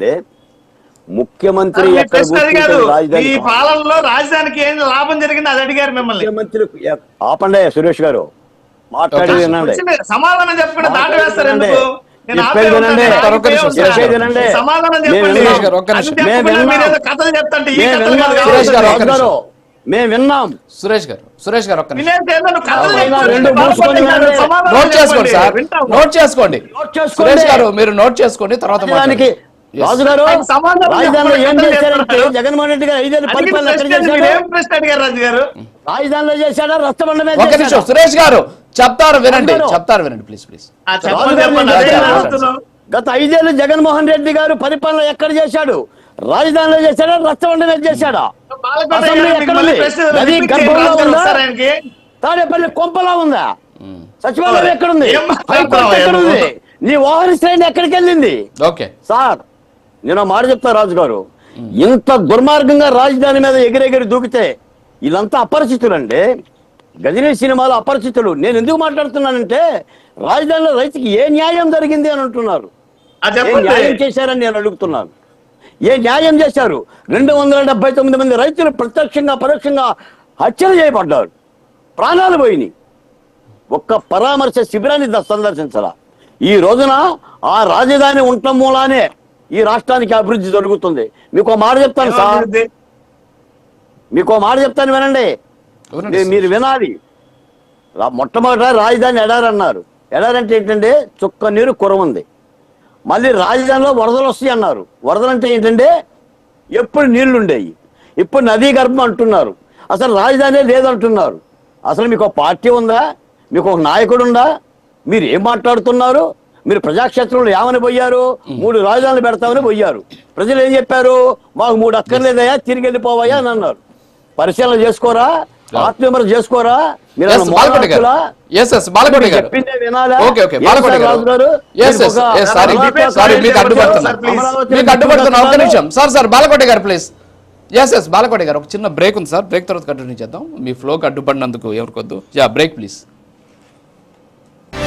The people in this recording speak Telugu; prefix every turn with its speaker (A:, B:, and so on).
A: చెప్తున్నానండి. ముఖ్యమంత్రి ఎక్కడ
B: ఈ పాలనలో రాజధానికి ఏం లాభం జరిగింది అది అడిగారు మిమ్మల్ని.
A: ముఖ్యమంత్రి ఆపండి సురేష్ గారు, మాట్లాడేది వినండి.
B: సమాధానం చెప్పకుండా దాటి వేస్తారు ఎందుకు? సమాధానం చెప్పండి. కథలు చెప్తాంటే ఈ కథలు కాదు.
A: మేము విన్నాం.
C: సురేష్ గారు ఒక్క
A: నోట్
C: చేసుకోండి సార్, నోట్ చేసుకోండి సురేష్ గారు, మీరు నోట్ చేసుకోండి. తర్వాత
A: రాజు గారు రాజధానిలో ఏం చేశారంటే జగన్మోహన్ రెడ్డి గారు 5 ఏళ్ళు పరిపాలన రాజధానిలో చేశాడా రచ్చబండ మీద?
C: ఒక నిమిషం సురేష్ గారు చెప్తారు వినండి ప్లీజ్.
A: గత 5 ఏళ్ళు జగన్మోహన్ రెడ్డి గారు పరిపాలన ఎక్కడ చేశాడు? రాజధానిలో చేశాడా రచ్చబండ మీద చేశాడా? అసెంబ్లీ ఎక్కడుంది? నది గర్భంలో ఉందా? తాడేపల్లి కొంపలా ఉందా? సచివాలయం ఎక్కడుంది? హైకోర్టు ఎక్కడుంది? నీ వాహన శ్రేణి ఎక్కడికి వెళ్ళింది?
C: ఓకే
A: సార్, నేను మాట చెప్తా రాజు గారు, ఇంత దుర్మార్గంగా రాజధాని మీద ఎగిరెగిరి దూకితే వీళ్ళంతా అపరిచితులండి. గజనీ సినిమాలో అపరిచితులు. నేను ఎందుకు మాట్లాడుతున్నానంటే రాజధానిలో రైతుకి ఏ న్యాయం జరిగింది అని అంటున్నారు. ఏ న్యాయం చేశారని నేను అడుగుతున్నాను. ఏ న్యాయం చేశారు? 279 మంది రైతులు ప్రత్యక్షంగా పరోక్షంగా హత్యలు చేయబడ్డారు, ప్రాణాలు పోయినాయి. ఒక్క పరామర్శ శిబిరాన్ని సందర్శించరా? ఈ రోజున ఆ రాజధాని ఉండటం మూలానే ఈ రాష్ట్రానికి అభివృద్ధి జరుగుతుంది. మీకు మాట చెప్తాను సార్, మీకు మాట చెప్తాను వినండి, మీరు వినాలి. మొట్టమొదట రాజధాని ఎడారన్నారు. ఎడారంటే ఏంటంటే చుక్క నీరు కురవుంది. మళ్ళీ రాజధానిలో వరదలు వస్తాయి అన్నారు. వరదలు అంటే ఏంటంటే ఎప్పుడు నీళ్లు ఉండేవి, ఇప్పుడు నదీ గర్భం అంటున్నారు. అసలు రాజధాని లేదంటున్నారు. అసలు మీకు ఒక పార్టీ ఉందా? మీకు ఒక నాయకుడు ఉందా? మీరు ఏం మాట్లాడుతున్నారు? మీరు ప్రజాక్షేత్రంలో ఏమని పోయారు? 3 రాజధానులు పెడతామని పోయారు. ప్రజలు ఏం చెప్పారు? మాకు 3 అక్కర్లేదయా, తిరిగి వెళ్ళిపోవయ్యా అని అన్నారు. పరిశీలన చేసుకోరా? ఆత్మవిమర్శ చేసుకోరా? మీరు
C: బాలకోట గారు ప్లీజ్. బాలకోట గారు ఒక చిన్న బ్రేక్ ఉంది సార్, బ్రేక్ తర్వాత కంటిన్యూ చేద్దాం. మీ ఫ్లోకి అడ్డుపడినందుకు ఎవరికొద్దు. Break please.